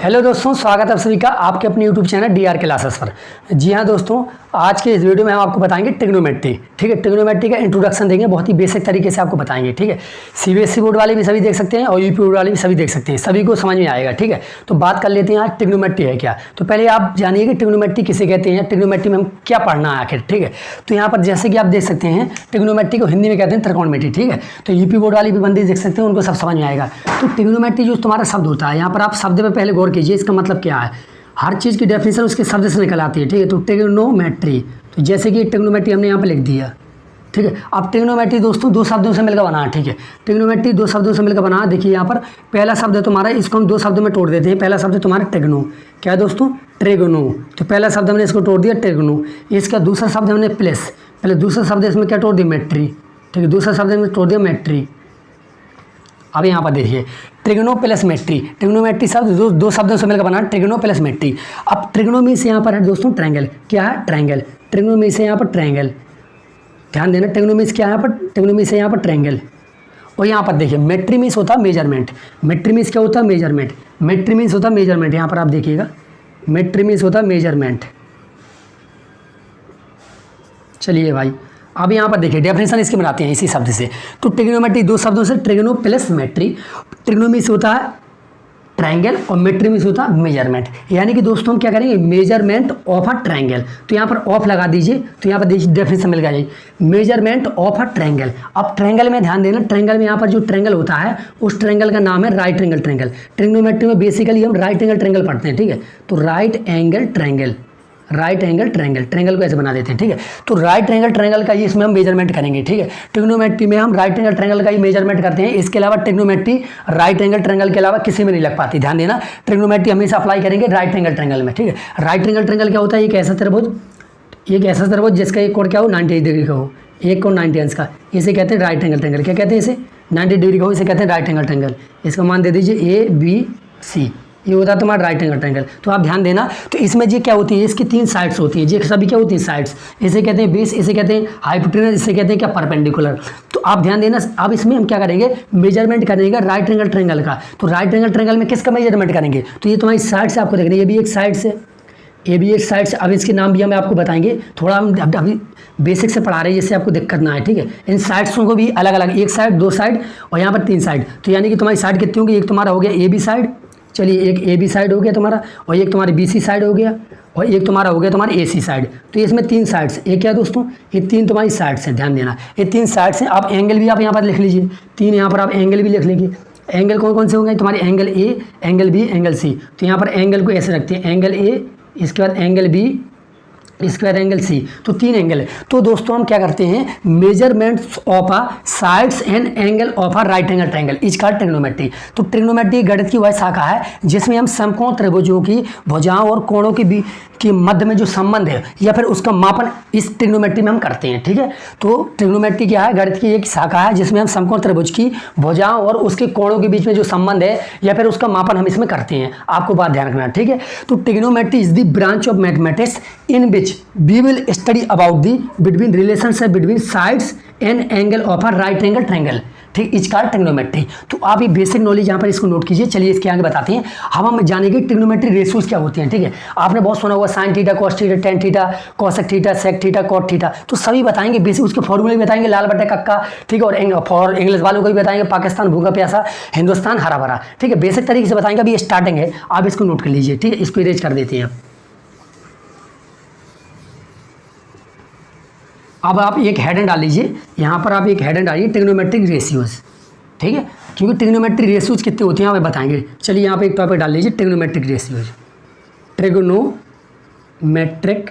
Hello दोस्तों, स्वागत है आप सभी का आपके अपने यूट्यूब चैनल डीआर क्लासेस पर। जी हाँ दोस्तों, आज के इस वीडियो में हम आपको बताएंगे ट्रिग्नोमेट्री। ठीक है, ट्रिग्नोमेट्री का इंट्रोडक्शन देंगे, बहुत ही बेसिक तरीके से आपको बताएंगे। ठीक है, सीबीएसई बोर्ड वाले भी सभी देख सकते हैं और यूपी बोर्ड वाले भी सभी देख सकते हैं, सभी को समझ में आएगा। ठीक है, तो बात कर लेते हैं आज ट्रिग्नोमेट्री है क्या। तो पहले आप जानिए कि ट्रिग्नोमेट्री किसे कहते हैं, ट्रिग्नोमेट्री में हम क्या पढ़ना है आखिर। ठीक है, तो यहाँ पर जैसे कि आप देख सकते हैं ट्रिग्नोमेट्री को हिंदी में कहते हैं त्रिकोणमिति। ठीक है, तो यूपी बोर्ड वाले भी बंदे देख सकते हैं, उनको सब समझ में आएगा। तो ट्रिग्नोमेट्री जो तुम्हारा शब्द होता है, यहाँ पर आप शब्द में पहले गौर कीजिए, इसका मतलब क्या है। हर चीज़ की डेफिनेशन उसके शब्द से निकल आती है। ठीक है, तो ट्रिग्नोमेट्री, तो जैसे कि ट्रिग्नोमेट्री हमने यहाँ पर लिख दिया। ठीक है, अब ट्रिग्नोमेट्री दोस्तों दो शब्दों से मिलकर बना है। ठीक है, ट्रिग्नोमेट्री दो शब्दों से मिलकर बना है। देखिए यहाँ पर पहला शब्द है तुम्हारा, इसको हम दो शब्दों में तोड़ देते हैं। पहला शब्द है तुम्हारा ट्रिग्नो, क्या है दोस्तों, ट्रिग्नो। तो पहला शब्द हमने इसको तोड़ दिया ट्रिग्नो। इसका दूसरा शब्द हमने प्लस, पहले दूसरा शब्द इसमें क्या तोड़ दिया, मेट्री। ठीक है, दूसरा शब्द हमने तोड़ दिया मेट्री। अब यहाँ पर देखिए ट्रिग्नो प्लस मेट्री, ट्रिग्नोमेट्री शब्द दो शब्दों से मिलकर बना ट्रिग्नो प्लस मेट्री। अब ट्रिग्नोमी से यहाँ पर है दोस्तों ट्रायंगल, क्या है, ट्रायंगल। ट्रिग्नोमी से यहाँ पर ट्रायंगल, ध्यान देना, ट्रिग्नोमी से क्या है यहाँ पर, ट्रिग्नोमी से यहाँ पर ट्रायंगल। और यहाँ पर देखिए मेट्री मीन्स होता है मेजरमेंट। मेट्री मीन्स क्या होता है, मेजरमेंट। मेट्री मीन्स होता है मेजरमेंट, यहाँ पर आप देखिएगा मेट्री मीन्स होता है मेजरमेंट। चलिए भाई, अब यहाँ पर देखिए डेफिनेशन इसके बनाते हैं इसी शब्द से। तो ट्रिग्नोमेट्री दो शब्दों से, ट्रिग्नो प्लस मेट्री। ट्रिग्नोमी से होता है ट्रायंगल और मेट्री में से होता है मेजरमेंट। यानी कि दोस्तों हम क्या करेंगे, मेजरमेंट ऑफ अ ट्रायंगल। तो यहाँ पर ऑफ लगा दीजिए, तो यहाँ पर देखिए डेफिनेशन मिल गया, मेजरमेंट ऑफ अ ट्रायंगल। अब ट्रायंगल में ध्यान देना, ट्रायंगल में यहाँ पर जो ट्रायंगल होता है उस ट्रायंगल का नाम है राइट एंगल ट्रायंगल। ट्रिग्नोमेट्री में बेसिकली हम राइट एंगल ट्रायंगल पढ़ते हैं। ठीक है, तो right angle triangle, right angle triangle, triangle को ऐसे बना देते हैं। ठीक है, तो राइट एंगल ट्रायंगल का ही इसमें हम मेजरमेंट करेंगे। ठीक है, ट्रिग्नोमेट्री में हम राइट एंगल ट्रायंगल का ही मेजरमेंट करते हैं। इसके अलावा ट्रिग्नोमेट्री राइट एंगल ट्रायंगल के अलावा किसी में नहीं लग पाती। ध्यान देना, ट्रिग्नोमेट्री हमेशा अप्लाई करेंगे राइट एंगल ट्रायंगल में। ठीक है, राइट एंगल ट्रायंगल क्या होता है, एक ऐसा त्रिभुज, एक ऐसा त्रिभुज जिसका एक कोण क्या हो, 90 डिग्री का हो, एक कोण 90 अंश का, इसे कहते हैं राइट एंगल ट्रायंगल। क्या कहते हैं इसे, 90 डिग्री का हो, इसे कहते हैं राइट एंगल ट्रायंगल। इसका मान दे दीजिए ABC, ये होता है तुम्हारा राइट एंगल ट्रायंगल। तो आप ध्यान देना, तो इसमें जी क्या होती है, इसकी तीन साइड्स होती हैं, जी सभी क्या होती हैं, साइड्स। इसे कहते हैं बेस, इसे कहते हैं हाइपोटेनस, इसे कहते हैं क्या, परपेंडिकुलर। तो आप ध्यान देना, अब इसमें हम क्या करेंगे, मेजरमेंट करेंगे राइट एंगल ट्रायंगल का। तो राइट एंगल ट्रायंगल में किसका मेजरमेंट करेंगे, तो ये तुम्हारी साइड से आपको देखना, ये भी एक साइड से, ये भी एक साइड से। अब इसके नाम भी हमें आपको बताएंगे, थोड़ा हम अभी बेसिक से पढ़ा रहे हैं जिससे आपको दिक्कत ना है। ठीक है, इन साइड्सों को भी अलग अलग, एक साइड, दो साइड और यहाँ पर तीन साइड। तो यानी कि तुम्हारी साइड कितनी होगी, एक तुम्हारा हो गया AB साइड, चलिए एक AB साइड हो गया तुम्हारा, और एक तुम्हारी BC साइड हो गया, और एक तुम्हारा हो गया तुम्हारी AC साइड। तो इसमें तीन साइड्स, एक क्या दोस्तों, ये तीन तुम्हारी साइड्स हैं। ध्यान देना, ये तीन साइड्स हैं। आप एंगल भी आप यहाँ पर लिख लीजिए, तीन यहाँ पर आप एंगल भी लिख लीजिए। एंगल कौन कौन से होंगे तुम्हारे, angle A, angle B, angle C। तो यहाँ पर एंगल को ऐसे रखते हैं, एंगल A, इसके बाद एंगल B, इसके बाद एंगल C। तो तीन एंगल है। तो दोस्तों हम क्या करते हैं, measurements of a sides and angle of a right angle triangle is called trigonometry. तो ट्रिग्नोमेट्री गणित की वह शाखा है जिसमें हम समकोण त्रिभुजों की भुजाओं और कोणों के मध्य में जो संबंध है या फिर उसका मापन इस ट्रिग्नोमेट्री में हम करते हैं। ठीक है, तो ट्रिग्नोमेट्री क्या है, गणित की एक शाखा है जिसमें हम समकोण त्रिभुज की भुजाओं और उसके कोणों के बीच में जो संबंध है या फिर उसका मापन हम इसमें करते हैं। आपको बात ध्यान रखना। ठीक है, तो trigonometry is the branch of mathematics in which we will study about the between relationship between sides and angle of a right angle triangle। ठीक, इज कॉल्ड ट्रिग्नोमेट्री। तो आप ये बेसिक नॉलेज यहाँ पर इसको नोट कीजिए। चलिए इसके आगे बताते हैं, हम जानेंगे ट्रिग्नोमेट्री रेशियोज क्या होती हैं। ठीक है, आपने बहुत सुना होगा sine theta, cos theta, tan theta, cosec theta, sec theta, cot theta. तो सभी बताएंगे, बेसिक उसके फॉर्मूले भी बताएंगे, लाल बटे कक्का। ठीक है, और फॉर इंग्लिश वालों को भी बताएंगे, पाकिस्तान भूखा प्यासा, हिंदुस्तान हरा भरा। ठीक है, बेसिक तरीके से बताएंगे। अभी स्टार्टिंग है, आप इसको नोट कर लीजिए। ठीक है, इसको इरेज कर देते हैं। अब आप एक हेडिंग डाल लीजिए, यहाँ पर आप एक हेडिंग डालिए, ट्रिग्नोमेट्रिक रेशियोज। ठीक है, क्योंकि ट्रिग्नोमेट्रिक रेशियोज कितने होते हैं हमें बताएंगे। चलिए यहाँ पे एक टॉपिक डाल लीजिए, ट्रिग्नोमेट्रिक रेशियोज, ट्रिग्नोमेट्रिक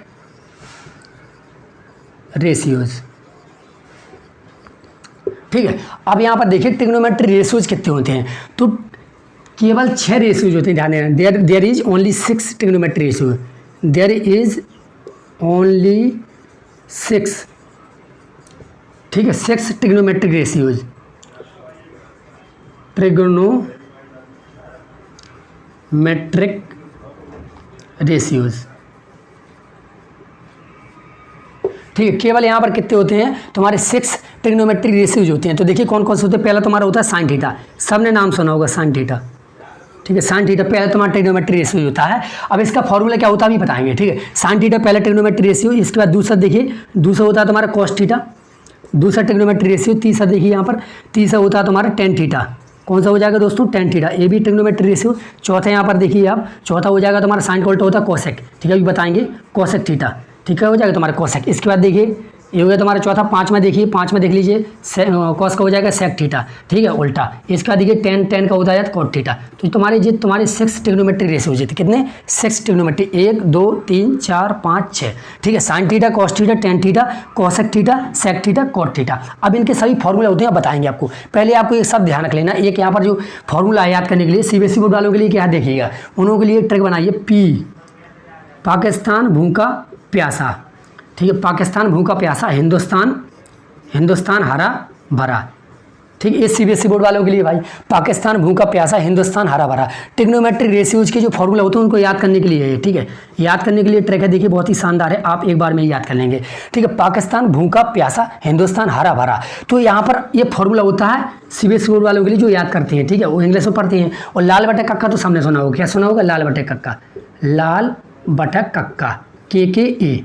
रेशियोज। ठीक है, अब यहाँ पर देखिए ट्रिग्नोमेट्रिक रेशियोज कितने होते हैं। तो केवल 6 रेशियोज होते हैं। ध्यान देना, there is only 6 trigonometric ratio, there is only 6। ठीक है, 6 ट्रिग्नोमेट्रिक रेशियोज, ट्रिग्नोमेट्रिक रेशियोज। ठीक है, केवल यहाँ पर कितने होते हैं तुम्हारे 6 ट्रिग्नोमेट्रिक रेशियोज होते हैं। तो देखिए कौन कौन से होते हैं। पहला तुम्हारा होता है साइन थीटा, सबने नाम सुना होगा साइन थीटा। ठीक है। साइन थीटा पहले तुम्हारा ट्रिग्नोमेट्री रेशियो होता है। अब इसका फॉर्मूला क्या होता है अभी बताएंगे, ठीक है। साइन थीटा पहले ट्रिग्नोमेट्री रेशियो, इसके बाद दूसरा देखिए, दूसरा होता है तुम्हारा कॉस थीटा, दूसरा ट्रिग्नोमेट्री रेशियो, तीसरा देखिए यहाँ पर तीसरा होता है तुम्हारा टेन थीटा। कौन सा हो जाएगा दोस्तों, टेन थीटा, ये भी ट्रिग्नोमेट्री रेशियो। चौथा यहाँ पर देखिए आप, चौथा हो जाएगा तुम्हारा साइन का उल्टा होता है कोसेक, ठीक है, अभी बताएंगे कोसेक थीटा, ठीक है, हो जाएगा तुम्हारा कोसेक। इसके बाद देखिए ये हो गया तुम्हारा चौथा। पाँचवा देखिए, पाँचवा देख लीजिए कॉस का हो जाएगा सेक थीटा, ठीक है, उल्टा। इसका देखिए टेन का होता है कॉट थीटा। तो तुम्हारे 6 ट्रिग्नोमेट्री रेशियो होते कितने, 6 ट्रिग्नोमेट्री, 1 2 3 4 5 6, ठीक है। Sine theta, cos theta, tan theta, cosec theta, sec theta, cot theta. अब इनके सभी फॉर्मूला होते हैं, बताएंगे आपको। पहले आपको एक सब ध्यान रख लेना, एक यहाँ पर जो फॉर्मूला है याद करने के लिए, सीबीएसई बोर्ड वालों के लिए क्या देखिएगा, उन के लिए ट्रिक बनाइए, पी पाकिस्तान भूखा प्यासा, ठीक है, पाकिस्तान भूखा प्यासा, हिंदुस्तान हरा भरा, ठीक है। ये सीबीएसई बोर्ड वालों के लिए भाई, पाकिस्तान भूखा प्यासा, हिंदुस्तान हरा भरा। ट्रिग्नोमेट्रिक रेशियोज के जो फॉर्मूला होते हैं उनको याद करने के लिए है, ठीक है, याद करने के लिए ट्रिक है, देखिए बहुत ही शानदार है, आप एक बार में ही याद कर लेंगे, ठीक है। पाकिस्तान भूखा प्यासा, हिंदुस्तान हरा भरा, तो यहाँ पर ये फॉर्मूला होता है सीबीएसई बोर्ड वालों के लिए जो याद करते हैं, ठीक है, वो इंग्लिश में पढ़ते हैं। और लाल बटे कक्का तो सामने सुना होगा, क्या सुना होगा, लाल बटे कक्का, लाल बटा कक्का, के ए,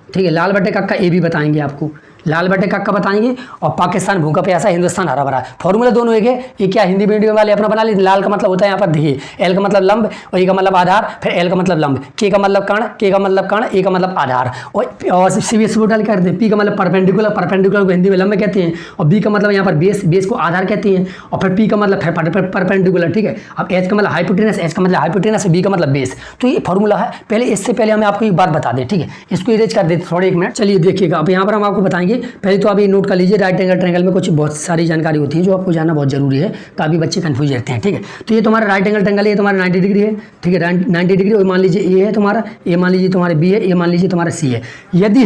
ठीक है, लाल बटे कक्का ए भी बताएंगे आपको, लाल बटे कक्का बताएंगे। और पाकिस्तान भूखा प्यासा, हिंदुस्तान हरा भरा, फॉर्मूला दोनों एक है। ये क्या हिंदी मीडियम वाले अपना बना लेते, लाल का मतलब होता है यहाँ पर देखिए, एल का मतलब लंब, और ए का मतलब आधार, फिर एल का मतलब लंब, के का मतलब कर्ण, के का मतलब कर्ण, ए का मतलब आधार। और सीबीएसई बोर्ड वाले करते हैं, पी का मतलब परपेंडिकुलर, परपेंडिकुलर को हिंदी में लंब कहते हैं, और बी का मतलब यहाँ पर बेस, बेस को आधार कहते हैं, और फिर पी का मतलब फिर परपेंडिकुलर, ठीक है। अब एच का मतलब हाइपोटेनस, एच का मतलब हाइपोटेनस, बी का मतलब बेस। तो ये फॉर्मूला है। पहले इससे पहले हमें आपको एक बात बता दें, ठीक है, इसको इरेज कर देते थोड़े 1 मिनट, चलिए देखिएगा। अब यहाँ पर हम आपको बताएंगे, पहले तो अभी नोट कर लीजिए, राइट एंगल ट्रायंगल में कुछ बहुत सारी जानकारी होती है जो आपको जानना बहुत जरूरी है, काफ़ी बच्चे कंफ्यूज रहते हैं, ठीक है। तो ये तुम्हारा राइट एंगल ट्रायंगल है, तुम्हारा 90 डिग्री है, ठीक है, 90 डिग्री, और मान लीजिए ए है तुम्हारा, ए मान लीजिए तुम्हारा बी है, ए मान लीजिए तुम्हारा सी है। यदि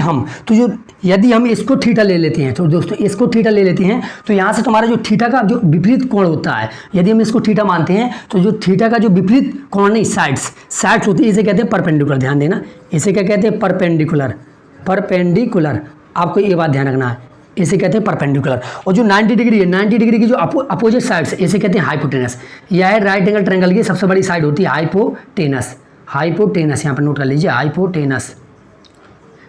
हम इसको थीटा ले लेते हैं, तो दोस्तों इसको थीटा ले लेते हैं, तो यहाँ से तुम्हारा जो थीटा का जो विपरीत कोण होता है, यदि हम इसको थीटा मानते हैं, तो जो थीटा का जो विपरीत कोण नहीं, साइड्स होती है, इसे कहते हैं परपेंडिकुलर, ध्यान देना, इसे क्या कहते हैं, परपेंडिकुलर, आपको ये बात ध्यान रखना है, इसे कहते हैं परपेंडिकुलर। और जो 90 डिग्री है, 90 डिग्री की जो अपोजिट साइड्स, इसे कहते हैं हाइपोटेनस। यह है राइट एंगल ट्रायंगल की सबसे बड़ी साइड होती है हाइपोटेनस, यहाँ पर नोट कर लीजिए, हाइपोटेनस,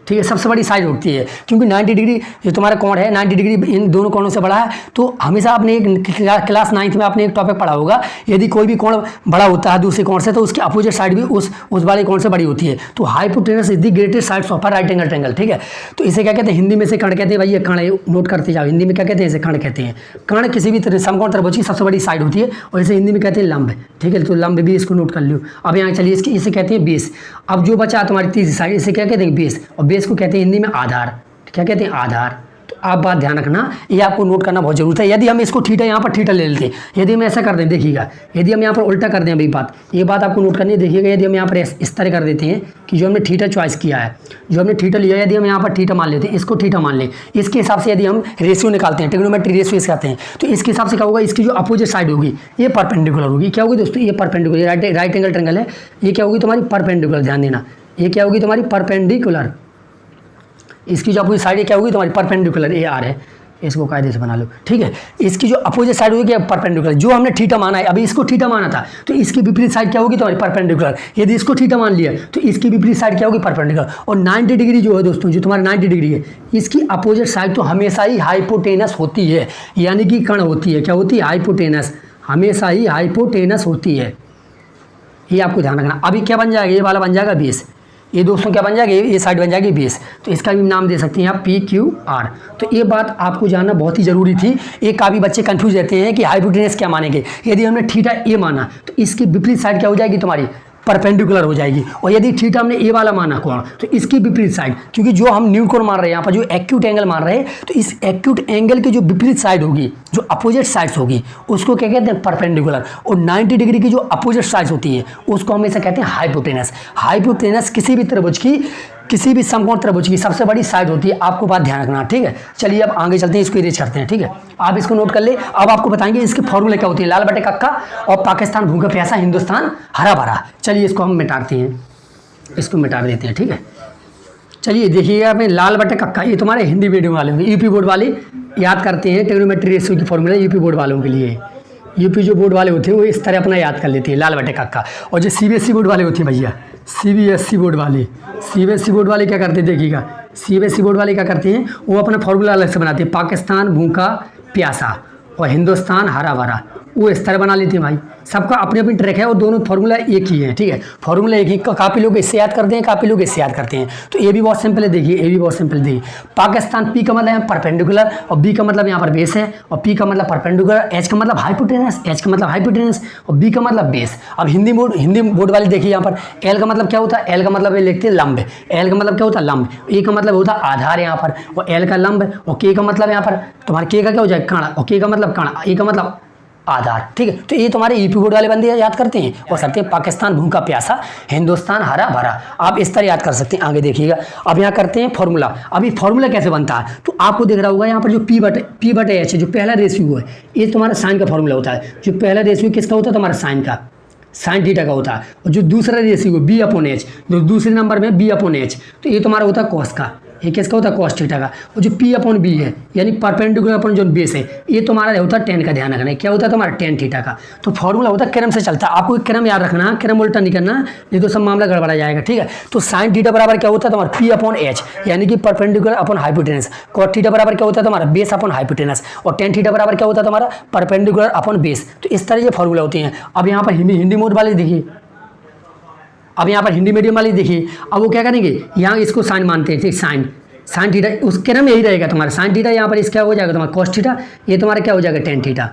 ठीक है, सबसे बड़ी साइड होती है, क्योंकि 90 डिग्री जो तुम्हारा कोण है, 90 डिग्री इन दोनों कोणों से बड़ा है। तो हमेशा आपने एक क्लास 9th में आपने एक टॉपिक पढ़ा होगा, यदि कोई भी कोण बड़ा होता है दूसरे कोण से, तो उसकी अपोजिट साइड भी उस वाले कोण से बड़ी होती है। तो hypotenuse is the greatest sides of a right angle triangle, ठीक है। तो इसे क्या कहते हैं, हिंदी में से कर्ण कहते हैं, भाई ये कर्ण नोट करते जाओ, हिंदी में क्या कहते हैं, इसे कर्ण कहते हैं। कर्ण किसी भी समकोण त्रिभुज की सबसे बड़ी साइड होती है, और इसे हिंदी में कहते हैं लंब, ठीक है। तो लंब भी इसको नोट कर लो। अब यहाँ चलिए, इसे कहते हैं बेस। अब जो बचा तुम्हारी तीसरी साइड, इसे क्या कहते हैं, बेस, और बेस को कहते हैं हिंदी में आधार, क्या कहते हैं, आधार। तो आप बात ध्यान रखना, ये आपको नोट करना बहुत जरूरत है। यदि हम इसको थीटा यहाँ पर थीटा ले लेते हैं, यदि हम ऐसा कर दें, देखिएगा, यदि हम यहाँ पर उल्टा कर दें, अभी ये बात आपको नोट करनी है, देखिएगा, यदि हम यहाँ पर इस तरह कर देते हैं कि जो हमने थीटा चॉइस किया है, जो हमने थीटा लिया, यदि हम यहाँ पर थीटा मान लेते हैं, इसको थीटा मान लें, इसके हिसाब से यदि हम रेशियो निकालते हैं, ट्रिग्नोमेट्री रेशियो करते हैं, तो इसके हिसाब से क्या होगा, इसकी जो अपोजिट साइड होगी ये परपेंडिकुलर होगी। क्या होगी दोस्तों, ये परपेंडिकुलर, राइट एंगल ट्रायंगल है, ये क्या होगी तुम्हारी परपेंडिकुलर, ध्यान देना, ये क्या होगी तुम्हारी परपेंडिकुलर। इसकी जो अपोजिट साइड क्या होगी तुम्हारी परपेंडिकुलर, ए आर है, इसको कायदे से बना लो, ठीक है। इसकी जो अपोजिट साइड होगी परपेंडिकुलर, जो हमने थीटा माना है, अभी इसको थीटा माना था, तो इसकी विपरीत साइड क्या होगी तुम्हारी परपेंडिकुलर। यदि इसको थीटा मान लिया, तो इसकी विपरीत साइड क्या होगी परपेंडिकुलर। और 90 डिग्री जो है दोस्तों, जो तुम्हारा 90 डिग्री है, इसकी अपोजिट साइड तो हमेशा ही हाइपोटेनस होती है, यानी कि कर्ण होती है, क्या होती है, हाइपोटेनस, हमेशा ही हाइपोटेनस होती है, ये आपको ध्यान रखना। अभी क्या बन जाएगा, ये वाला बन जाएगा बेस, ये दोस्तों क्या बन जाएगी, ये साइड बन जाएगी बेस। तो इसका भी नाम दे सकते हैं आप PQR। तो ये बात आपको जानना बहुत ही ज़रूरी थी। एक काफ़ी बच्चे कंफ्यूज रहते हैं कि हाइपोटेनस क्या मानेंगे। यदि हमने थीटा ए माना, तो इसकी विपरीत साइड क्या हो जाएगी तुम्हारी, परपेंडिकुलर हो जाएगी। और यदि थीटा हमने ए वाला माना कोण, तो इसकी विपरीत साइड, क्योंकि जो हम न्यू कोण मान रहे हैं यहाँ पर, जो एक्यूट एंगल मान रहे हैं, तो इस एक्यूट एंगल की जो विपरीत साइड होगी, जो अपोजिट साइड्स होगी, उसको क्या कहते हैं, परपेंडिकुलर। और 90 डिग्री की जो अपोजिट साइड्स होती है, उसको हमेशा कहते हैं हाइपोटेनस। हाइपोटेनस किसी भी त्रिभुज की, किसी भी समकोण त्रिभुज की सबसे बड़ी साइड होती है, आपको बात ध्यान रखना, ठीक है। चलिए अब आगे चलते हैं, इसको इरेज करते हैं, ठीक है। आप इसको नोट कर ले। अब आपको बताएंगे इसके फॉर्मूले क्या होते हैं, लाल बटे कक्का, और पाकिस्तान भूखा प्यासा, हिंदुस्तान हरा भरा। चलिए इसको हम मिटाते हैं, इसको मिटा देते हैं, ठीक है। चलिए देखिएगा, मैं लाल बटे कक्का, ये तुम्हारे हिंदी मीडियम वाले होंगे, यूपी बोर्ड वाले याद करते हैं, ट्रिग्नोमेट्री रेशियो की फॉर्मूला यूपी बोर्ड वालों के लिए। यूपी जो बोर्ड वाले होते हैं वो इस तरह अपना याद कर लेते हैं, लाल बटे काका। और जो सीबीएसई बोर्ड वाले होते हैं भैया, सीबीएसई बोर्ड वाले क्या करते हैं देखिएगा, सीबीएसई बोर्ड वाले क्या करते हैं, वो अपना फॉर्मूला अलग से बनाते हैं। पाकिस्तान भूखा प्यासा और हिंदुस्तान हरा भरा, वो इस तरह बना लेते हैं भाई। सबका अपनी अपनी ट्रैक है और दोनों फार्मूला एक ही है, ठीक है, फार्मूला एक ही। काफ़ी लोग इससे याद करते हैं, काफ़ी लोग इससे याद करते हैं। तो ये भी बहुत सिंपल है, देखिए ये भी बहुत सिंपल है। देखिए पाकिस्तान, पी का मतलब है परपेंडिकुलर और बी का मतलब यहाँ पर बेस है, और पी का मतलब परपेंडिकुलर, एच का मतलब हाइपोटेनस, और बी का मतलब बेस। अब हिंदी बोर्ड वाले देखिए यहाँ पर एल का मतलब क्या होता है, एल का मतलब ये लिखते हैं लंब, एल का मतलब क्या होता है लंब, ए का मतलब होता है आधार यहाँ पर, और एल का लंब, और के का मतलब यहाँ पर तुम्हारे के का क्या हो जाए कण, और के का मतलब कण, ए का मतलब आधार, ठीक है। तो ये तुम्हारे यूपी बोर्ड वाले बंदे याद करते हैं और करते हैं पाकिस्तान भूखा प्यासा, हिंदुस्तान हरा भरा, आप इस तरह याद कर सकते हैं। आगे देखिएगा, अब यहाँ करते हैं फॉर्मूला। अभी फॉर्मूला कैसे बनता है तो आपको दिख रहा होगा यहाँ पर जो पी बटे एच है, जो पहला रेशियो है, ये तुम्हारा साइन का फॉर्मूला होता है। जो पहला रेशियो किसका होता है, तुम्हारा साइन का, साइन थीटा का होता है। और जो दूसरा रेशियो बी अपॉन एच, जो दूसरे नंबर में बी अपॉन एच, तो ये तुम्हारा होता है कॉस का, ये किसका होता है कॉस थीटा का। और जो पी अपॉन बी है यानी परपेंडिकुलर अपॉन जो बेस है, ये तुम्हारा होता है टेन का, ध्यान रखना है क्या होता है तुम्हारा टेन थीटा का। तो फॉर्मूला होता है क्रम से चलता है, आपको क्रम याद रखना है, क्रम उल्टा नहीं करना, नहीं तो सब मामला गड़बड़ा जाएगा, ठीक है। तो साइन थीटा बराबर क्या होता है तुम्हारा पी अपॉन एच यानी कि perpendicular upon hypotenuse, cot theta बराबर क्या होता है तुम्हारा बेस अपॉन हाइपोटेनस, और टेन थीटा बराबर क्या होता है तुम्हारा परपेंडिकुलर अपॉन बेस। तो इस तरह ये फॉर्मूला होते हैं। अब यहाँ पर हिंदी मोड वाले देखिए, अब यहाँ पर हिंदी मीडियम वाले देखिए, अब वो क्या करेंगे, यहाँ इसको साइन मानते हैं, ठीक, साइन थीटा, उसके नाम यही रहेगा तुम्हारा साइन थीटा, यहाँ पर इसका हो जाएगा तुम्हारा कॉस थीटा, ये तुम्हारा क्या हो जाएगा टेन थीटा,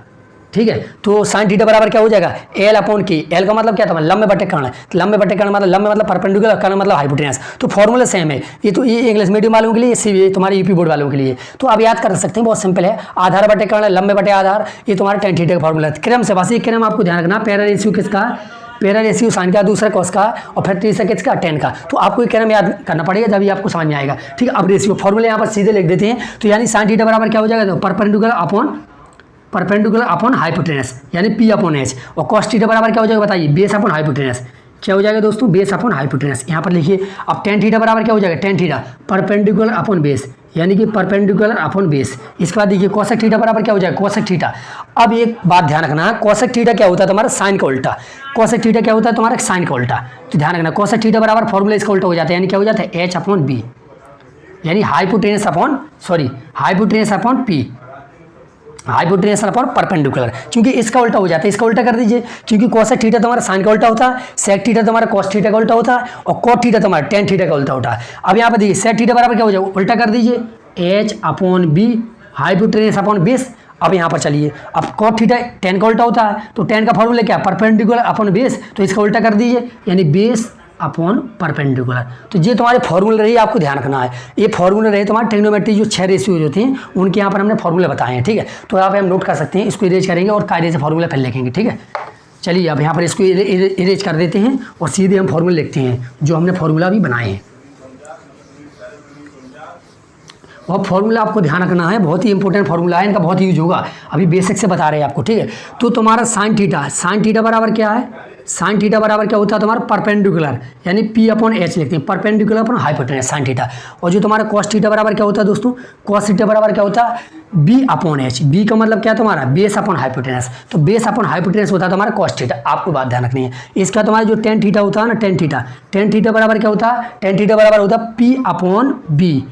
ठीक है। तो साइन थीटा बराबर क्या हो जाएगा एल अपॉन के, एल का मतलब क्या था लंबे बटे कर्ण, लंबे बटे कर्ण मतलब लंबे मतलब परपेंडिकुलर, कर्ण मतलब हाइपोटेनस। तो फॉर्मूला सेम है, ये तो ये इंग्लिश मीडियम वालों के लिए, ये तुम्हारे यूपी बोर्ड वालों के लिए। तो आप याद कर सकते हैं, बहुत सिंपल है, आधार बटे कर्ण, लंबे बटे आधार, ये तुम्हारा टेन थीटा का फॉर्मूला है। क्रम से बस ये क्रम आपको ध्यान रखना, पहला रेशियो किसका, पहला रेशियो साइन का, दूसरा कॉस का, और फिर तीसरा किसका टेन का। तो आपको ये क्रम याद करना पड़ेगा, तभी आपको समझ में आएगा, ठीक है। अब रेशियो फॉर्मूले यहाँ पर सीधे लिख देते हैं। तो यानी साइन थीटा बराबर क्या हो जाएगा, तो परपेंडिकुलर अपॉन हाइपोटेनस यानी पी अपॉन एच, और कॉस थीटा बराबर क्या हो जाएगा बताइए बेस अपॉन हाइपोटेनस, क्या हो जाएगा दोस्तों बेस अपॉन हाइपोटेनस। यहाँ पर लिखिए, अब टेन थीटा बराबर क्या हो जाएगा, tan theta perpendicular upon base यानी कि परपेंडिकुलर अपॉन बेस। इसके बाद देखिए कोसेक थीटा बराबर क्या हो जाएगा, कोसेक थीटा। अब एक बात ध्यान रखना, कोसेक थीटा क्या होता है तुम्हारा साइन का उल्टा, कोसेक थीटा क्या होता है तुम्हारा साइन का उल्टा। तो ध्यान रखना कोसेक थीटा बराबर फॉर्मूला इसका उल्टा हो जाता है, यानी क्या हो जाता है एच अपॉन बी, यानी hypotenuse upon P, hypotenuse upon perpendicular, क्योंकि इसका उल्टा हो जाता है, इसका उल्टा कर दीजिए, क्योंकि कोसेक थीटा तुम्हारा साइन का उल्टा होता है, सेक थीटा तुम्हारा कॉस थीटा का उल्टा होता है, और कॉट थीटा तुम्हारा टेन थीटा का उल्टा होता है। अब यहाँ पर देखिए सेक थीटा बराबर क्या हो जाएगा, उल्टा कर दीजिए H upon B hypotenuse upon base. अब यहाँ पर चलिए, अब कॉट थीटा टेन का उल्टा होता है, तो टेन का फॉर्मूला क्या परपेंडिकुलर अपॉन बेस, तो इसका उल्टा कर दीजिए यानी बेस अपॉन परपेंडिकुलर। तो ये तुम्हारे फॉर्मूले रही, आपको ध्यान रखना है, ये फॉर्मूले रहे तुम्हारे ट्रिग्नोमेट्री जो 6 रेशियोज होती हैं उनके यहाँ पर हमने फॉर्मूले बताए हैं, ठीक है। तो यहाँ पे हम नोट कर सकते हैं, इसको इरेज करेंगे और कायदे से फॉर्मूला फिर लिखेंगे, ठीक है। चलिए अब यहाँ पर इसको इरेज कर देते हैं और सीधे हम फॉर्मूले लिखते हैं जो हमने फॉर्मूला भी बनाए हैं। और फॉर्मूला आपको ध्यान रखना है, बहुत ही इंपॉर्टेंट फॉर्मूला है, इनका बहुत यूज होगा, अभी बेसिक से बता रहे हैं आपको, ठीक है। तो तुम्हारा साइन थीटा बराबर क्या है, साइन थीटा बराबर क्या होता है तुम्हारा परपेंडिकुलर यानी पी अपॉन एच लिखते हैं, perpendicular upon hypotenuse sine theta. और जो तुम्हारा कॉस थीटा बराबर क्या होता है दोस्तों, कॉस थीटा बराबर क्या होता है बी अपॉन एच, बी का मतलब क्या है तुम्हारा बेस अपॉन हाइपोटेनस, तो बेस अपॉन हाइपोटेनस होता है तुम्हारा कॉस थीटा, आपको बात ध्यान रखनी है। इसका तुम्हारा जो टेन थीटा होता है ना, टेन थीटा बराबर क्या होता है, टेन थीटा बराबर होता है पी अपॉन बी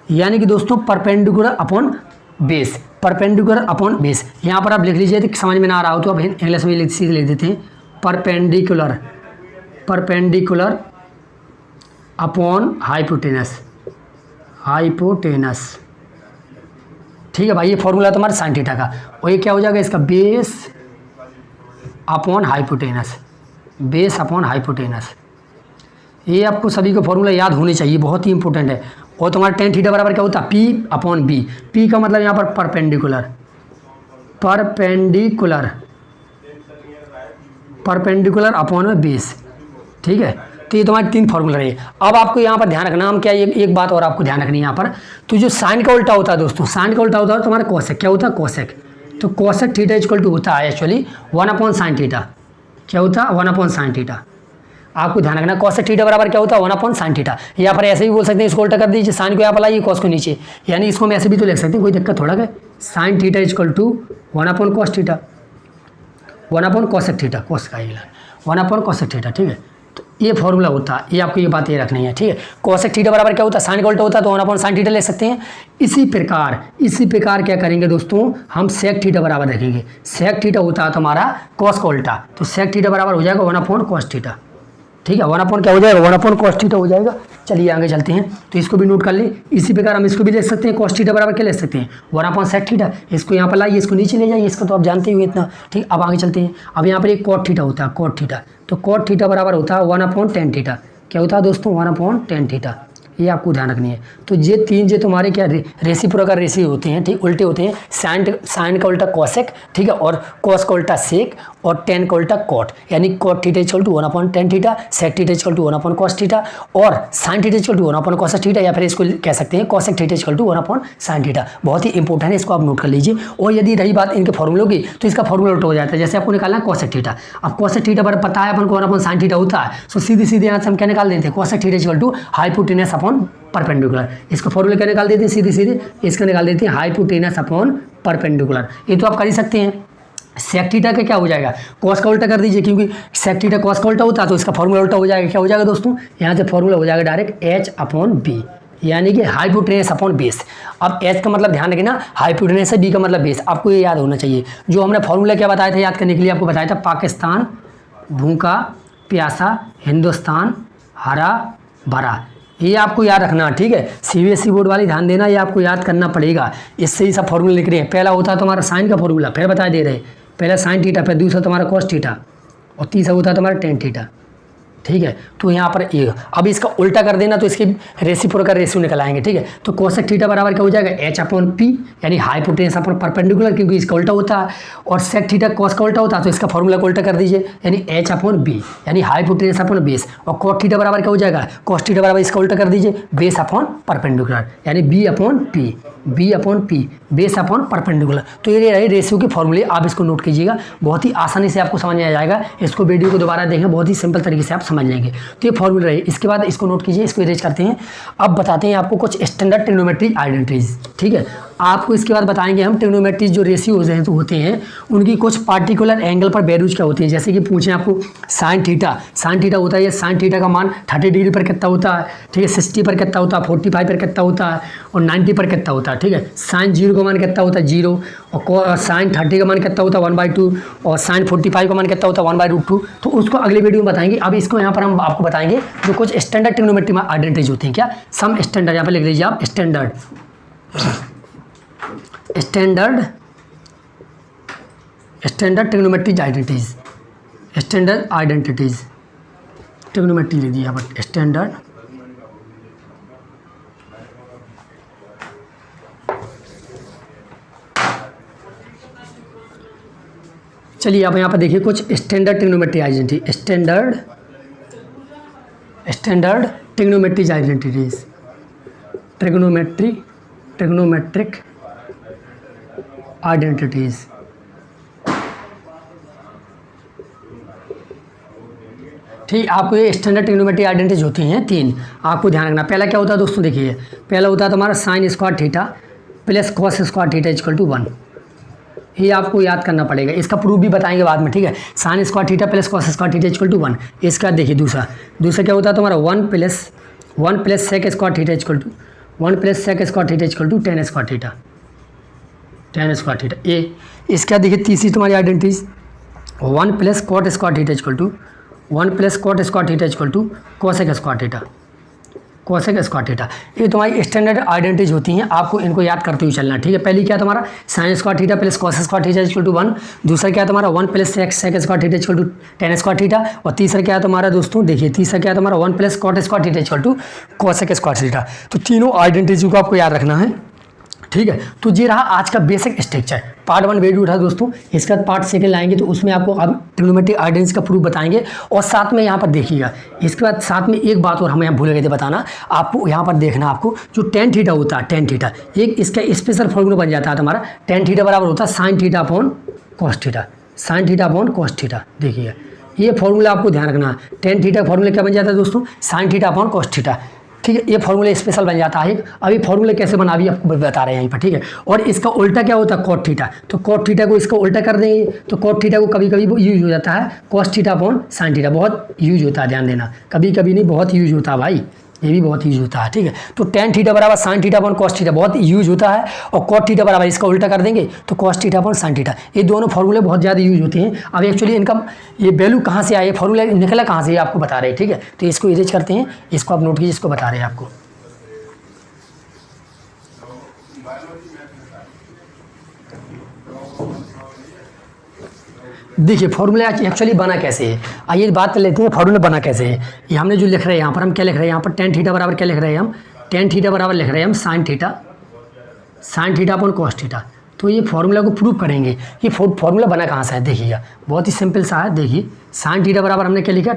यानी कि दोस्तों perpendicular upon base, perpendicular upon base. यहाँ पर आप लिख लीजिए, तो समझ में ना आ रहा हो तो अब इंग्लिश में सीधे लिख देते हैं परपेंडिकुलर अपॉन हाइपोटेनस, ठीक है भाई। ये फॉर्मूला तुम्हारा साइन थीटा का, और ये क्या हो जाएगा इसका बेस अपॉन हाइपोटेनस, ये आपको सभी को फॉर्मूला याद होने चाहिए, बहुत ही इंपॉर्टेंट है। और तुम्हारा टेन थीटा बराबर क्या होता है पी अपॉन बी, पी का मतलब यहाँ पर परपेंडिकुलर अपॉन बेस, ठीक है। तो ये तुम्हारे 3 फॉर्मूला रहे। अब आपको यहाँ पर ध्यान रखना, हम क्या एक बात और आपको ध्यान रखनी है यहाँ पर, तो जो साइन का उल्टा होता है दोस्तों, साइन का उल्टा होता है तुम्हारा कोसेक, क्या होता है कोसेक, तो कोसेक थीटा इक्वल टू होता है एक्चुअली 1 अपॉन साइन थीटा, क्या होता है 1 अपॉन साइन थीटा। आपको ध्यान रखना कोसेक थीटा बराबर क्या होता है 1 अपॉन साइन थीटा। यहाँ पर ऐसे भी बोल सकते हैं, इसको उल्टा कर दीजिए, साइन को यहाँ पर लाइए कॉस को नीचे, यानी इसको हम ऐसे भी तो लिख सकते हैं, कोई दिक्कत थोड़ा है। Sine theta equal to 1 upon cos theta, 1 upon cosec theta, cos का ये 1 अपॉन कॉसेक थीटा, ठीक है। तो ये फॉर्मूला होता है, ये आपको ये बात ये रखनी है, ठीक है। कॉसेक थीटा बराबर क्या होता है, साइन का उल्टा होता है, तो 1 अपॉन साइन थीटा ले सकते हैं। इसी प्रकार क्या करेंगे दोस्तों, हम सेक थीटा बराबर रखेंगे। सेक थीटा होता है तुम्हारा कॉस का उल्टा, तो सेक थीटा बराबर हो जाएगा 1 अपॉन कॉस थीटा, ठीक है। 1 अपॉन क्या हो जाएगा, 1 अपॉन कॉस थीटा हो जाएगा। चलिए आगे चलते हैं, तो इसको भी नोट कर लें। इसी प्रकार हम इसको भी ले सकते हैं, कॉस थीटा बराबर क्या ले सकते हैं, 1 अपॉन सेक थीटा। इसको यहाँ पर लाइए, इसको नीचे ले जाइए, इसका तो आप जानते ही इतना, ठीक। अब आगे चलते हैं। अब यहाँ पर एक कॉट थीटा होता है, कॉट थीटा, तो कॉट थीटा बराबर होता है 1 अपॉन टेन थीटा। क्या होता है दोस्तों, 1 अपॉन टेन थीटा, ये आपको ध्यान रखनी है। तो ये तीन जो तुम्हारे क्या रेसिप्रोकल रेशियो होते हैं, ठीक, उल्टे होते हैं। साइन का उल्टा कॉसेक, ठीक है, और कॉस का उल्टा सेक, और टेन का उल्टा कॉट, यानी cot theta equal to 1 upon tan theta, sec theta equal to 1 upon cos theta, और sine theta equal to 1 upon cosec theta, या फिर इसको कह सकते हैं cosec theta equal to 1 upon sine theta. बहुत ही इंपॉर्टेंट है, इसको आप नोट कर लीजिए। और यदि रही बात इनके फॉर्मूलों की, तो इसका फॉर्मूला उल्टा हो जाता है। जैसे आपको निकालना है कॉसेक थीटा, अब कॉसेक थीटा पर पता है अपन को 1 अपॉन साइन थीटा होता है, तो सीधे यहाँ से हम क्या निकाल देते हैं, cosec theta equal to hypotenuse upon perpendicular. इसका फॉर्मूला क्या निकाल देते हैं, सीधे इसका निकाल देते हैं हाइपोटेनस अपॉन परपेंडिकुलर। ये तो आप कर ही सकते हैं। सेक थीटा का क्या हो जाएगा, कॉस का उल्टा कर दीजिए, क्योंकि सेक थीटा कॉस का उल्टा होता है, तो इसका फॉर्मूला उल्टा हो जाएगा। क्या हो जाएगा दोस्तों, यहाँ से फॉर्मूला हो जाएगा डायरेक्ट एच अपॉन बी, यानी कि हाइपोटेनस अपॉन बेस। अब एच का मतलब ध्यान रखना, हाइपोटेनस है, बी का मतलब बेस, आपको ये याद होना चाहिए। जो हमने फॉर्मूला क्या बताया था याद करने के लिए, आपको बताया था पाकिस्तान भूखा प्यासा, हिंदुस्तान हरा भरा, ये आपको याद रखना, ठीक है। सीबीएसई बोर्ड वाले ध्यान देना, ये आपको याद करना पड़ेगा। इससे ही सब फॉर्मूला लिख रहे हैं। पहला होता है तुम्हारा साइन का फॉर्मूला, फिर बता दे रहे हैं, पहला साइन थीटा, फिर दूसरा तुम्हारा कॉस थीटा, और तीसरा होता है तुम्हारा टेन थीटा, ठीक है। तो यहाँ पर ये अब इसका उल्टा कर देना, तो इसकी रेसिप्रोकल रेशियो निकल आएंगे, ठीक है। तो कोसेक थीटा बराबर क्या हो जाएगा, एच अपॉन पी, यानी हाइपोटेनस अपॉन परपेंडिकुलर, क्योंकि इसका उल्टा होता है। और सेक थीटा कॉस का उल्टा होता है, तो इसका फॉर्मूला को उल्टा कर दीजिए, यानी एच अपॉन बी, यानी हाइपोटेनस अपॉन बेस। और कॉट थीटा बराबर क्या हो जाएगा, कॉस थीटा बराबर इसका उल्टा कर दीजिए, बेस अपॉन परपेंडिकुलर, यानी B upon P, base upon perpendicular. तो ये रहे रेशियो के फॉर्मूले, आप इसको नोट कीजिएगा, बहुत ही आसानी से आपको समझ में आ जाएगा। इसको वीडियो को दोबारा देखें, बहुत ही सिंपल तरीके से आप समझ लेंगे। तो ये फॉर्मूला रहे, इसके बाद इसको नोट कीजिए, इसको इरेज करते हैं। अब बताते हैं आपको कुछ स्टैंडर्ड ट्रिग्नोमेट्री आइडेंटिटीज, ठीक है। आपको इसके बाद बताएंगे हम ट्रिग्नोमेट्री जो रेशियोज हैं तो होते हैं, उनकी कुछ पार्टिकुलर एंगल पर वैल्यूज क्या होती है। जैसे कि पूछें आपको साइन थीटा होता है, ये साइन थीटा का मान 30 डिग्री पर कितना होता है, ठीक है, 60 पर कितना होता है, 45 पर कितना होता है, और 90 पर कितना होता है, ठीक है। साइन 0 का मान कितना होता है 0, और साइन 30 का मान कितना होता है 1/2, और साइन 45 का मान कितना होता है 1/√2। तो उसको अगले वीडियो में बताएंगे। अब इसको यहाँ पर हम आपको बताएंगे जो कुछ स्टैंडर्ड ट्रिग्नोमेट्री में आइडेंटिटीज होती हैं। क्या सम स्टैंडर्ड, यहाँ पर लिख लीजिए आप, स्टैंडर्ड ट्रिग्नोमेट्री आइडेंटिटीज, ट्रिग्नोमेट्री लिख दिया यहाँ पर स्टैंडर्ड। चलिए आप यहाँ पर देखिए कुछ standard trigonometry identity, standard trigonometry identities, trigonometric identities. ठीक, आपको ये स्टैंडर्ड ट्रिग्नोमेट्री आइडेंटिटीज होती हैं 3, आपको ध्यान रखना। पहला क्या होता है दोस्तों, देखिए पहला होता है तुम्हारा sine square theta plus cos square theta equal to 1, ये आपको याद करना पड़ेगा। इसका प्रूफ भी बताएंगे बाद में, ठीक है। Sine square theta plus cos square theta equal to 1। इसका देखिए दूसरा क्या होता है तुम्हारा 1 plus sec square theta equal to 1 plus sec square theta equal to tan square theta. ये इसका देखिए तीसरी तुम्हारी identities 1 plus cot square theta equal to 1 plus cot square theta equal to cosec square theta. ये तुम्हारी standard identities होती हैं, आपको इनको याद करते हुए चलना, ठीक है। पहली क्या तुम्हारा sine square theta plus cos square theta equal to 1, दूसरा क्या तुम्हारा 1 plus sec square theta equal to tan square theta, और तीसरा क्या है तुम्हारा दोस्तों, देखिए तीसरा क्या है तुम्हारा 1 plus cot square theta equal to cosec square theta. तो तीनों आइडेंटिटीज को आपको याद रखना है, ठीक है। तो ये रहा आज का बेसिक स्ट्रक्चर। पार्ट 1 वीडियो उठा दोस्तों, इसका पार्ट 2 लाएंगे तो उसमें आपको अब ट्रिग्नोमेट्री आइडेंटिटीज का प्रूफ बताएंगे। और साथ में यहाँ पर देखिएगा, इसके बाद साथ में एक बात और हम यहाँ भूल गए थे बताना आपको, यहाँ पर देखना आपको जो टेन थीटा होता है, टेन थीटा एक इसका स्पेशल फॉर्मूला बन जाता है तुम्हारा। टेन थीटा बराबर होता है sine theta upon cos theta, देखिए ये फॉर्मूला आपको ध्यान रखना। टेन थीटा फॉर्मूला क्या बन जाता है दोस्तों, sine theta upon cos theta. ठीक है, ये फॉर्मूला स्पेशल बन जाता है। अभी फॉर्मूला कैसे बना अभी आपको बता रहे हैं यहीं पर, ठीक है। और इसका उल्टा क्या होता है, कॉट थीटा। तो कॉट थीटा को इसका उल्टा कर देंगे तो कॉट थीटा को कभी कभी यूज हो जाता है cos theta upon sine theta, बहुत यूज होता है, ध्यान देना, कभी कभी नहीं, बहुत यूज होता है भाई, ये भी बहुत यूज होता है, ठीक है। तो टेन थीटा बराबर sine theta upon cos theta बहुत यूज होता है, और कॉट थीटा बराबर इसका उल्टा कर देंगे तो cos theta upon sine theta, ये दोनों फॉर्मूले बहुत ज़्यादा यूज होते हैं। अब एक्चुअली इनका ये वैल्यू कहाँ से आए, फॉर्मूला निकला कहाँ से, आपको बता रहे हैं, ठीक है। तो इसको इरेज करते हैं, इसको आप नोट कीजिए, इसको बता रहे हैं आपको। देखिए फॉर्मूला एक्चुअली बना कैसे है, आइए बात कर लेते हैं फॉर्मूला बना कैसे है। ये हमने जो लिख रहे हैं यहाँ पर, हम क्या लिख रहे हैं यहाँ पर, टेन थीटा बराबर क्या लिख रहे हैं हम, टेन थीटा बराबर लिख रहे हैं हम sine theta upon cos theta. तो ये फॉर्मूला को प्रूव करेंगे। ये फॉर्मूला बना कहाँ से है, देखिएगा बहुत ही सिंपल सा है। देखिए साइन थीटा बराबर हमने क्या लिखा,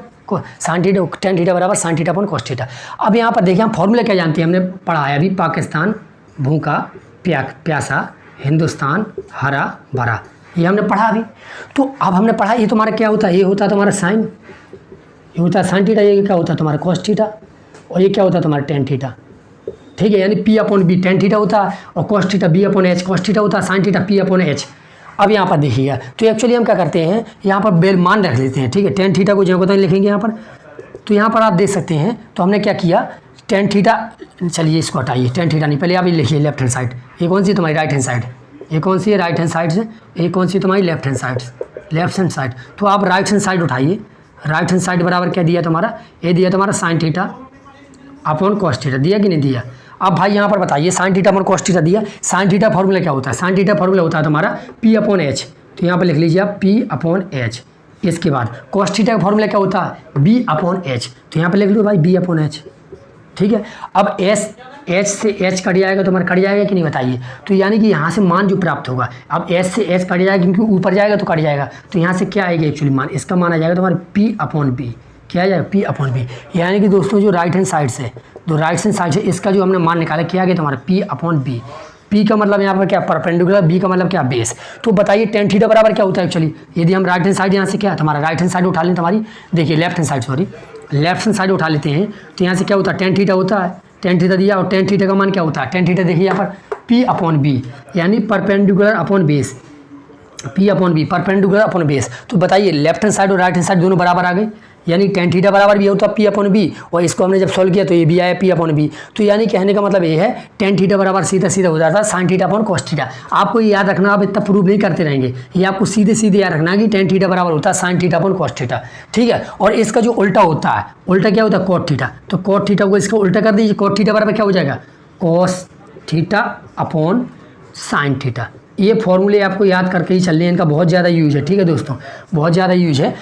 साइन थीटा, टेन थीटा बराबर sine theta upon cos theta. अब यहाँ पर देखिए हम फॉर्मूला क्या जानते हैं, हमने पढ़ा है अभी, पाकिस्तान भूखा प्यासा, हिंदुस्तान हरा भरा, ये हमने पढ़ा अभी। तो अब हमने पढ़ा, ये तुम्हारा क्या होता है, ये होता है तुम्हारा साइन, ये होता है साइन थीटा, ये क्या होता है तुम्हारा कॉस थीटा, और ये क्या होता है तुम्हारा टेन थीटा, ठीक है। यानी P upon B tan theta होता है, और cos theta B upon H cos theta होता है, sine theta P upon H. अब यहाँ पर देखिएगा, तो एक्चुअली हम क्या करते हैं, यहाँ पर बेल मान रख लेते हैं, ठीक है। टेन थीटा को जो होता है लिखेंगे यहाँ पर, तो यहाँ पर आप देख सकते हैं, तो हमने क्या किया, टेन थीटा, चलिए इसको हटाइए, टेन थीटा नहीं, पहले आप ये लिखिए लेफ्ट हैंड साइड, ये कौन सी तुम्हारी राइट हैंड साइड, ये कौन सी है राइट हैंड साइड से, ये कौन सी तुम्हारी लेफ्ट हैंड साइड। तो आप राइट हैंड साइड उठाइए, राइट हैंड साइड बराबर क्या दिया तुम्हारा, ये दिया तुम्हारा sine theta upon cos theta, दिया कि नहीं दिया। अब भाई यहाँ पर बताइए sine theta upon cos theta दिया, साइन थीटा फॉर्मूला क्या होता है, साइन थीटा फॉर्मूला होता है तुम्हारा पी अपॉन एच, तो यहाँ पर लिख लीजिए आप पी अपॉन एच। इसके बाद कॉस थीटा का फॉर्मूला क्या होता है, बी अपॉन एच, तो यहाँ पर लिख लो भाई बी अपॉन एच, ठीक है। अब एच से एच कट जाएगा तो हमारा कट जाएगा कि नहीं बताइए, तो यानी कि यहाँ से मान जो प्राप्त होगा, अब एच से एच कट जाएगा क्योंकि ऊपर जाएगा तो कट जाएगा, तो यहाँ से क्या आएगा एक्चुअली मान, इसका मान आ जाएगा तुम्हारे पी अपॉन बी, क्या आ जाएगा पी अपॉन बी। यानी कि दोस्तों जो राइट हैंड साइड से, जो राइट हैंड साइड से इसका जो हमने मान निकाला, क्या आ गया तुम्हारा पी अपॉन बी। पी का मतलब यहाँ पर क्या परपेंडिकुलर, बी का मतलब क्या बेस। तो बताइए टेन थीटा बराबर क्या होता है एक्चुअली, यदि हम राइट हैंड साइड यहाँ से क्या तुम्हारा राइट हैंड साइड उठा लें तुम्हारी, देखिए left hand side, sorry left hand side उठा लेते हैं, तो यहाँ से क्या होता है टेन थीटा होता है, टेन थीटा दिया, और टेन थीटा का मान क्या होता है, टेन थीटा देखिए यहाँ पर पी अपॉन बी, यानी perpendicular upon base, P upon B perpendicular upon base. तो बताइए लेफ्ट हैंड साइड और राइट हैंड साइड दोनों बराबर आ गए, यानी टेन थीटा बराबर भी होता है पी अपॉन बी, और इसको हमने जब सॉल्व किया तो ये भी आया पी अपॉन बी। तो यानी कहने का मतलब ये है टेन थीटा बराबर सीधा सीधा हो जाता है sine theta upon cos theta. आपको ये याद रखना, आप इतना प्रूव नहीं करते रहेंगे, ये आपको सीधे सीधे याद रखना कि टेन थीटा बराबर होता है sine theta upon cos theta, ठीक है। और इसका जो उल्टा होता है, उल्टा क्या होता है कॉट थीटा, तो कॉट थीटा को इसका उल्टा कर दीजिए, कॉट थीटा बराबर क्या हो जाएगा cos theta upon sine theta. ये फॉर्मूले आपको याद करके ही चलने हैं, इनका बहुत ज़्यादा यूज है, ठीक है दोस्तों, बहुत ज़्यादा यूज है।